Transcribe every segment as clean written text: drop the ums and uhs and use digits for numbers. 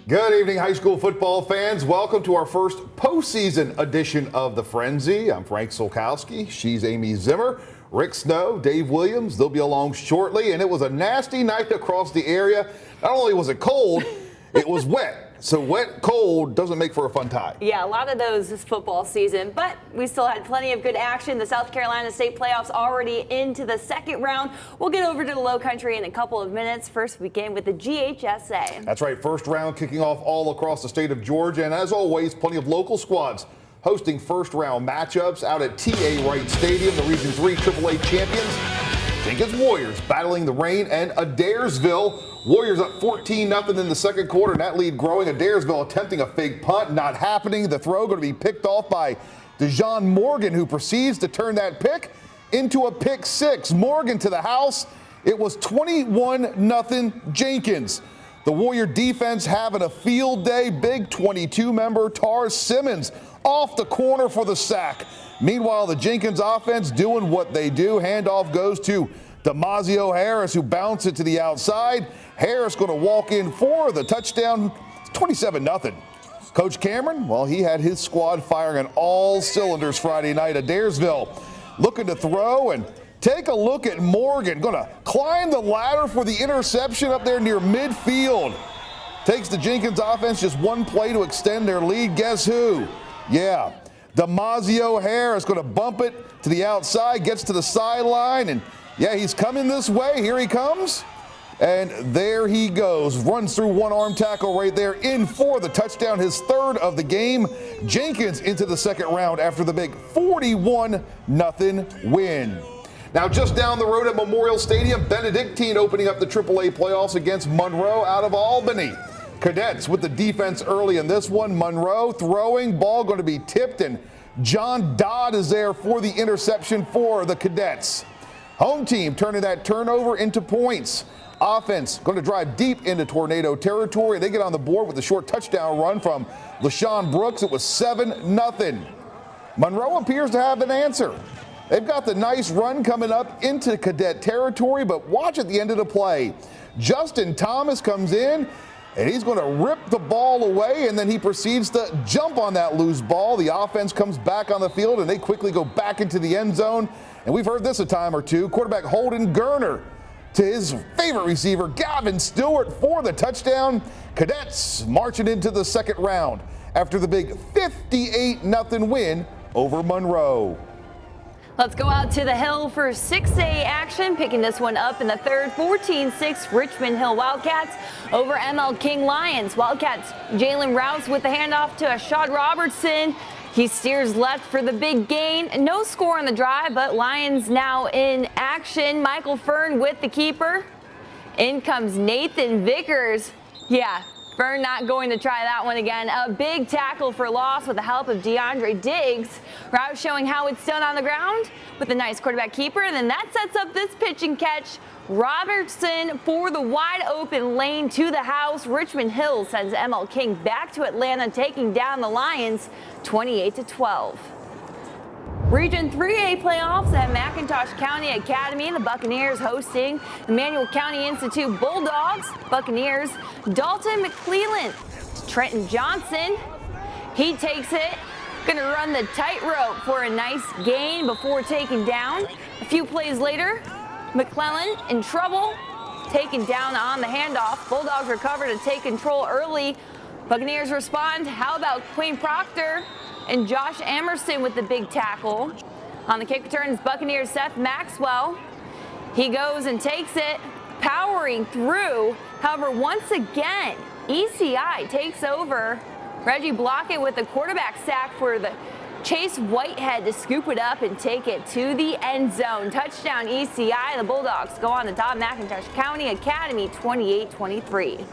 Good evening, high school football fans. Welcome to our first postseason edition of The Frenzy. I'm Frank Solkowski. She's Amy Zimmer. Rick Snow, Dave Williams, they'll be along shortly. And it was a nasty night across the area. Not only was it cold, it was wet. So wet, cold doesn't make for a fun time. Yeah, a lot of those this football season, but we still had plenty of good action. The South Carolina State playoffs already into the second round. We'll get over to the Low Country in a couple of minutes. First, we begin with the GHSA. That's right, first round kicking off all across the state of Georgia. And as always, plenty of local squads hosting first round matchups out at T.A. Wright Stadium. The Region 3 AAA champions, Jenkins Warriors, battling the rain, and Adairsville. Warriors up 14-0 in the second quarter, and that lead growing. Adairsville attempting a fake punt, not happening. The throw going to be picked off by Dejon Morgan, who proceeds to turn that pick into a pick six. Morgan to the house. It was 21-0 Jenkins. The Warrior defense having a field day. Big 22-member Tar Simmons off the corner for the sack. Meanwhile, the Jenkins offense doing what they do. Handoff goes to Damazio Harris, who bounced it to the outside. Harris going to walk in for the touchdown. 27-0. Coach Cameron, well, he had his squad firing on all cylinders Friday night. Adairsville looking to throw, and take a look at Morgan. Going to climb the ladder for the interception up there near midfield. Takes the Jenkins offense just one play to extend their lead. Guess who? Yeah, Damazio Harris going to bump it to the outside, gets to the sideline, and yeah, he's coming this way. Here he comes. And there he goes. Runs through one arm tackle right there, in for the touchdown, his third of the game. Jenkins into the second round after the big 41-0 win. Now just down the road at Memorial Stadium, Benedictine opening up the AAA playoffs against Monroe out of Albany. Cadets with the defense early in this one. Monroe throwing, ball going to be tipped, and John Dodd is there for the interception for the Cadets. Home team turning that turnover into points. Offense going to drive deep into tornado territory. They get on the board with a short touchdown run from LaShawn Brooks. It was 7-0. Monroe appears to have an answer. They've got the nice run coming up into cadet territory, but watch at the end of the play. Justin Thomas comes in, and he's going to rip the ball away, and then he proceeds to jump on that loose ball. The offense comes back on the field, and they quickly go back into the end zone. And we've heard this a time or two. Quarterback Holden Gerner to his favorite receiver, Gavin Stewart, for the touchdown. Cadets marching into the second round after the big 58-0 win over Monroe. Let's go out to the Hill for 6A action. Picking this one up in the third, 14-6 Richmond Hill Wildcats over ML King Lions. Wildcats, Jalen Rouse with the handoff to Ashad Robertson. He steers left for the big gain. No score on the drive, but Lions now in action. Michael Fern with the keeper. In comes Nathan Vickers. Yeah, Fern not going to try that one again. A big tackle for loss with the help of DeAndre Diggs. Rouse showing how it's done on the ground with a nice quarterback keeper. And then that sets up this pitch and catch. Robertson for the wide open lane to the house. Richmond Hill sends ML King back to Atlanta, taking down the Lions 28-12. Region 3A playoffs at McIntosh County Academy. The Buccaneers hosting Emmanuel County Institute Bulldogs. Buccaneers, Dalton McClelland, Trenton Johnson. He takes it. Gonna run the tightrope for a nice gain before taking down. A few plays later, McClellan in trouble, taken down on the handoff. Bulldogs recover to take control early. Buccaneers respond. How about Quayne Proctor and Josh Emerson with the big tackle? On the kick returns, Buccaneers Seth Maxwell. He goes and takes it, powering through. However, once again, ECI takes over. Reggie Blockett with the quarterback sack for the Chase Whitehead to scoop it up and take it to the end zone. Touchdown ECI. The Bulldogs go on the top. McIntosh County Academy 28-23.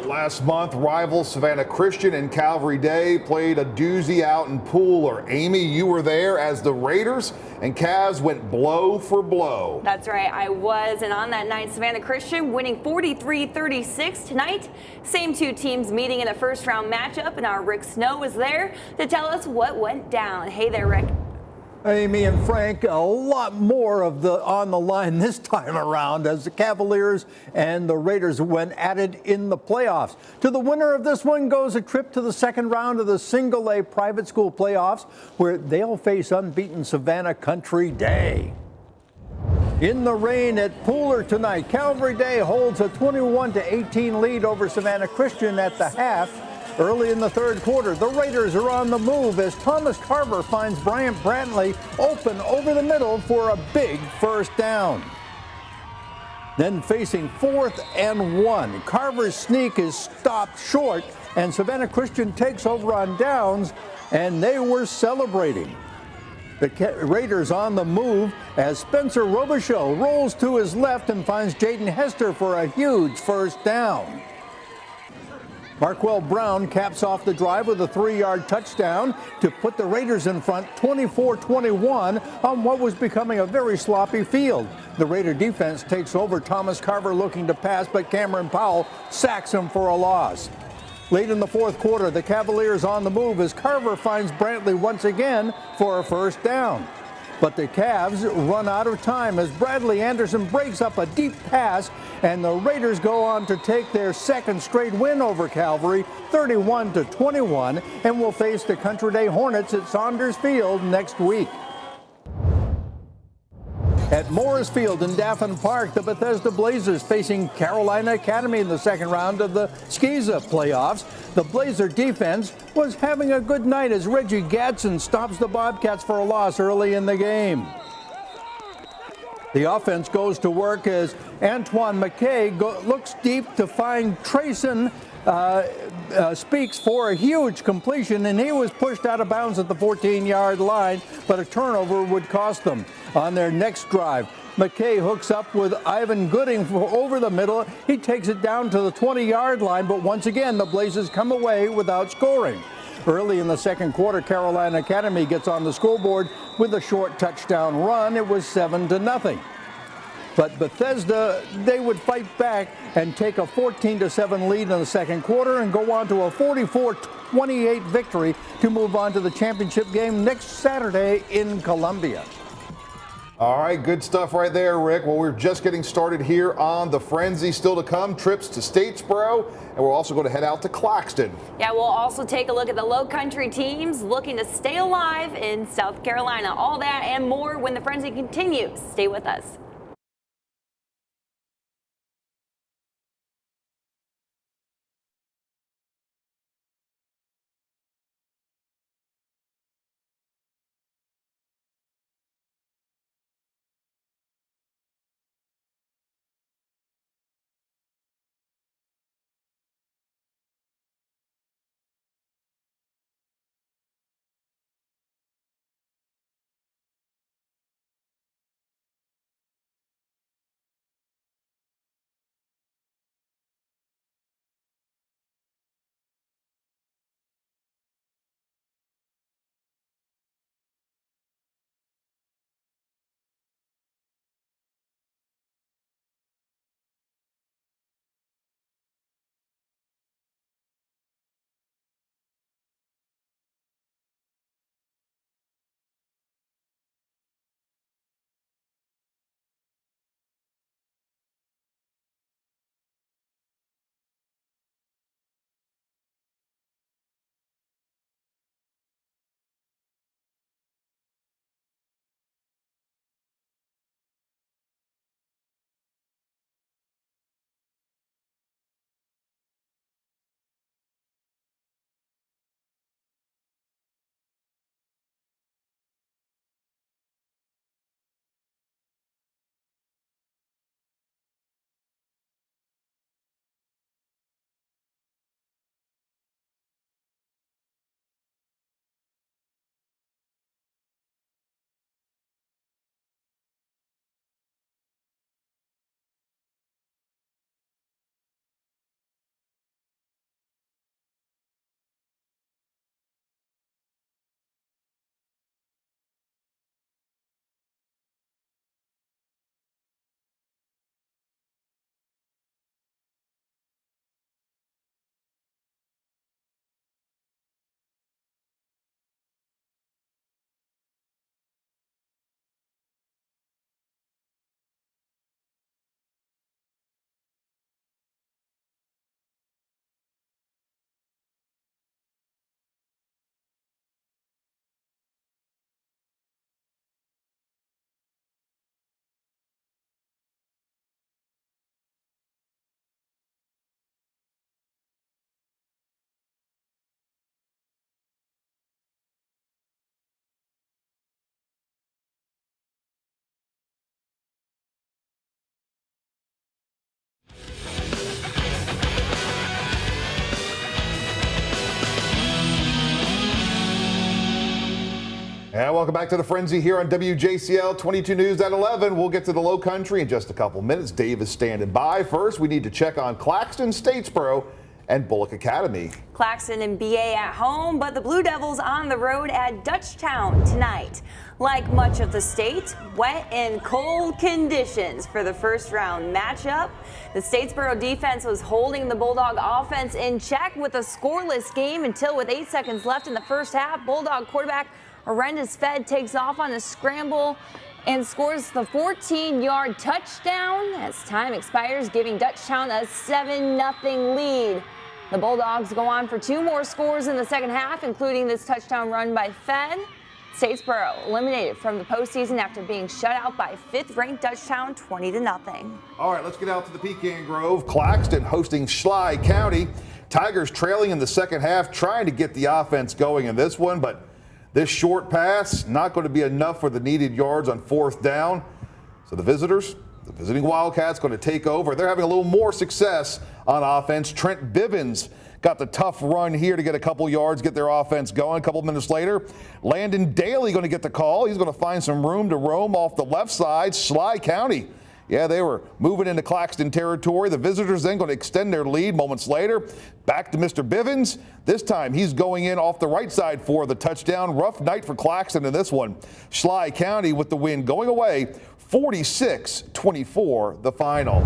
Last month, rivals Savannah Christian and Calvary Day played a doozy out in Pooler. Amy, you were there as the Raiders and Cavs went blow for blow. That's right, I was. And on that night, Savannah Christian winning 43-36 tonight. Same two teams meeting in a first-round matchup, and our Rick Snow was there to tell us what went down. Hey there, Rick. Amy and Frank, a lot more on the line this time around as the Cavaliers and the Raiders went at it in the playoffs. To the winner of this one goes a trip to the second round of the Single A private school playoffs, where they'll face unbeaten Savannah Country Day. In the rain at Pooler tonight, Calvary Day holds a 21-18 lead over Savannah Christian at the half. Early in the third quarter, the Raiders are on the move as Thomas Carver finds Bryant Brantley open over the middle for a big first down. Then facing 4th and 1, Carver's sneak is stopped short, and Savannah Christian takes over on downs, and they were celebrating. The Raiders on the move as Spencer Robichaux rolls to his left and finds Jaden Hester for a huge first down. Marquell Brown caps off the drive with a 3-yard touchdown to put the Raiders in front 24-21 on what was becoming a very sloppy field. The Raider defense takes over. Thomas Carver looking to pass, but Cameron Powell sacks him for a loss. Late in the fourth quarter, the Cavaliers on the move as Carver finds Brantley once again for a first down. But the Cavs run out of time as Bradley Anderson breaks up a deep pass, and the Raiders go on to take their second straight win over Calvary, 31-21, and will face the Country Day Hornets at Saunders Field next week. At Morris Field in Daffin Park, the Bethesda Blazers facing Carolina Academy in the second round of the SCISA playoffs. The Blazer defense was having a good night as Reggie Gadsden stops the Bobcats for a loss early in the game. The offense goes to work as Antoine McKay looks deep to find Trayson Speaks for a huge completion, and he was pushed out of bounds at the 14-yard line, but a turnover would cost them. On their next drive, McKay hooks up with Ivan Gooding over the middle. He takes it down to the 20-yard line, but once again, the Blazers come away without scoring. Early in the second quarter, Carolina Academy gets on the scoreboard with a short touchdown run. It was 7-0. But Bethesda, they would fight back and take a 14-7 lead in the second quarter and go on to a 44-28 victory to move on to the championship game next Saturday in Columbia. All right, good stuff right there, Rick. Well, we're just getting started here on the Frenzy. Still to come, trips to Statesboro, and we're also going to head out to Claxton. Yeah, we'll also take a look at the Low Country teams looking to stay alive in South Carolina. All that and more when the Frenzy continues. Stay with us. And welcome back to the Frenzy here on WJCL 22 News at 11. We'll get to the Low Country in just a couple minutes. Dave is standing by. First, we need to check on Claxton, Statesboro, and Bullock Academy. Claxton and BA at home, but the Blue Devils on the road at Dutchtown tonight. Like much of the state, wet and cold conditions for the first round matchup. The Statesboro defense was holding the Bulldog offense in check with a scoreless game until, with 8 seconds left in the first half, Bulldog quarterback Horrendous Fed takes off on a scramble and scores the 14-yard touchdown as time expires, giving Dutchtown a 7-0 lead. The Bulldogs go on for 2 more scores in the second half, including this touchdown run by Fed. Statesboro eliminated from the postseason after being shut out by 5th-ranked Dutchtown 20-0. All right, let's get out to the Pecan Grove. Claxton hosting Schley County. Tigers trailing in the second half, trying to get the offense going in this one, but this short pass not going to be enough for the needed yards on 4th down. So the visiting Wildcats, going to take over. They're having a little more success on offense. Trent Bivens got the tough run here to get a couple yards, get their offense going. A couple minutes later, Landon Daly going to get the call. He's going to find some room to roam off the left side. Schley County, yeah, they were moving into Claxton territory. The visitors then going to extend their lead moments later. Back to Mr. Bivens. This time he's going in off the right side for the touchdown. Rough night for Claxton in this one. Schley County with the win going away, 46-24 the final.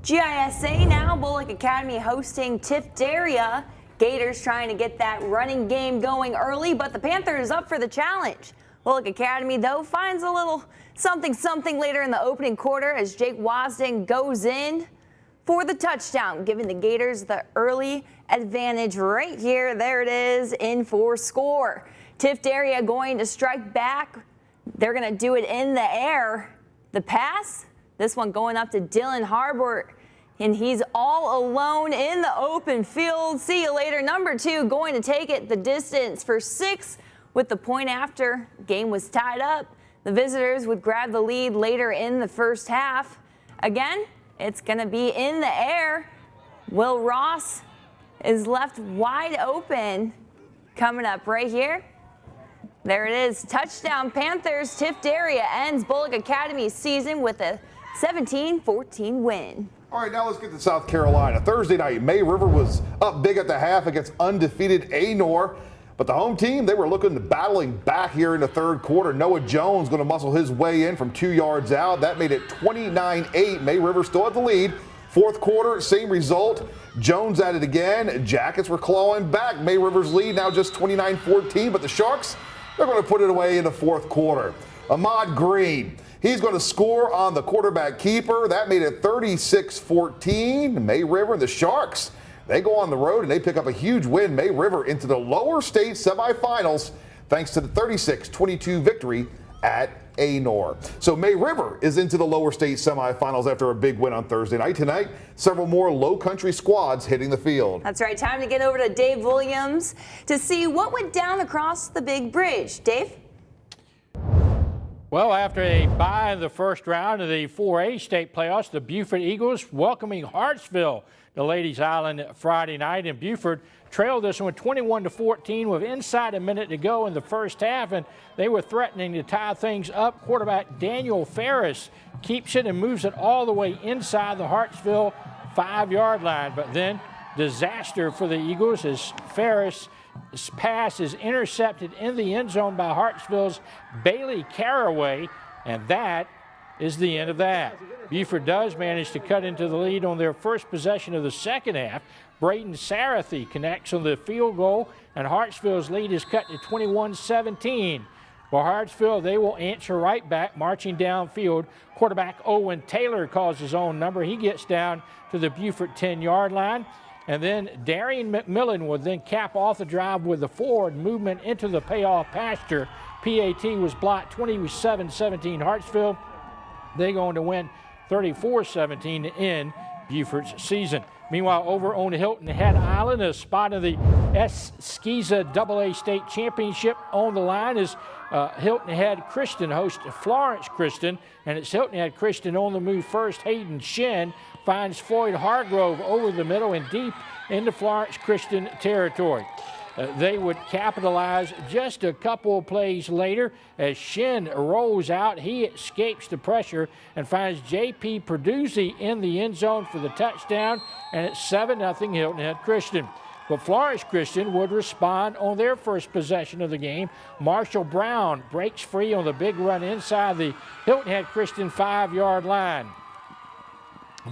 GISA now, Bullock Academy hosting Tiftaria. Gators trying to get that running game going early, but the Panthers up for the challenge. Bullock Academy, though, finds a little something later in the opening quarter as Jake Wasden goes in for the touchdown, giving the Gators the early advantage right here. There it is, in for score. Tiftaria going to strike back. They're going to do it in the air. The pass, this one going up to Dylan Harbert, and he's all alone in the open field. See you later. Number 2 going to take it the distance for 6 with the point after. Game was tied up. The visitors would grab the lead later in the first half. Again, it's going to be in the air. Will Ross is left wide open. Coming up right here. There it is. Touchdown Panthers. Tiftaria ends Bullock Academy's season with a 17-14 win. All right, now let's get to South Carolina. Thursday night, May River was up big at the half against undefeated Anor. But the home team, they were looking to battling back here in the third quarter. Noah Jones going to muscle his way in from 2 yards out. That made it 29-8. May River still had the lead. Fourth quarter, same result. Jones at it again. Jackets were clawing back. May River's lead now just 29-14. But the Sharks, they're going to put it away in the fourth quarter. Ahmad Green, he's going to score on the quarterback keeper. That made it 36-14. May River and the Sharks, they go on the road and they pick up a huge win. May River into the lower state semifinals thanks to the 36-22 victory at Anor. So May River is into the lower state semifinals after a big win on Thursday night. Tonight, several more low country squads hitting the field. That's right. Time to get over to Dave Williams to see what went down across the big bridge. Dave? Well, after a bye in the first round of the 4A state playoffs, the Buford Eagles welcoming Hartsville to Ladies Island Friday night, and Buford trailed this one 21-14 with inside a minute to go in the first half, and they were threatening to tie things up. Quarterback Daniel Ferris keeps it and moves it all the way inside the Hartsville 5-yard line, but then disaster for the Eagles as Ferris' pass is intercepted in the end zone by Hartsville's Bailey Caraway, and that is the end of that. Buford does manage to cut into the lead on their first possession of the second half. Brayton Sarathy connects on the field goal, and Hartsville's lead is cut to 21-17. For Hartsville, they will answer right back, marching downfield. Quarterback Owen Taylor calls his own number. He gets down to the Buford 10-yard line. And then Darian McMillan will then cap off the drive with the forward movement into the payoff pasture. PAT was blocked 27-17 Hartsville. They're going to win 34-17 to end Buford's season. Meanwhile, over on Hilton Head Island, a spot of the SCISA AA State Championship on the line is Hilton Head Christian hosts Florence Christian, and it's Hilton Head Christian on the move first. Hayden Shin finds Floyd Hargrove over the middle and deep into Florence Christian territory. They would capitalize just a couple of plays later as Shin rolls out. He escapes the pressure and finds J.P. Perduzzi in the end zone for the touchdown, and it's 7-0 Hilton Head Christian. But Florence Christian would respond on their first possession of the game. Marshall Brown breaks free on the big run inside the Hilton Head Christian 5-yard line.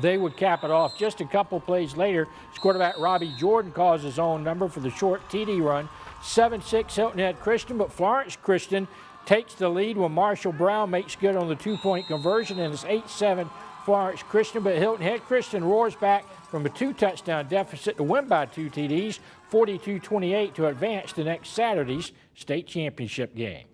They would cap it off just a couple plays later. Quarterback Robbie Jordan calls his own number for the short TD run. 7-6 Hilton Head Christian, but Florence Christian takes the lead when Marshall Brown makes good on the 2-point conversion, and it's 8-7 Florence Christian. But Hilton Head Christian roars back from a 2-touchdown deficit to win by 2 TDs, 42-28 to advance to next Saturday's state championship game.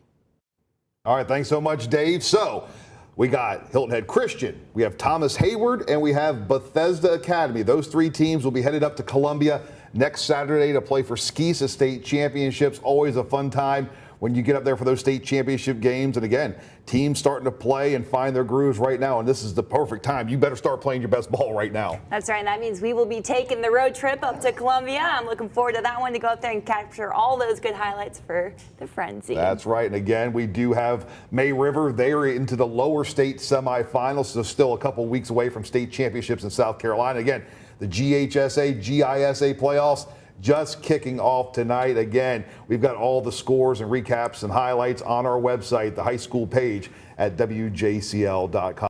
All right, thanks so much, Dave. So we got Hilton Head Christian, we have Thomas Hayward, and we have Bethesda Academy. Those 3 teams will be headed up to Columbia next Saturday to play for SCISA State Championships. Always a fun time when you get up there for those state championship games. And again, teams starting to play and find their grooves right now, and this is the perfect time. You better start playing your best ball right now. That's right. That means we will be taking the road trip up to Columbia. I'm looking forward to that one, to go up there and capture all those good highlights for the Frenzy. That's right. And again, we do have May River. They are into the lower state semifinals, so still a couple weeks away from state championships in South Carolina. Again, the GHSA, GISA playoffs just kicking off tonight. Again, we've got all the scores and recaps and highlights on our website, the high school page at WJCL.com.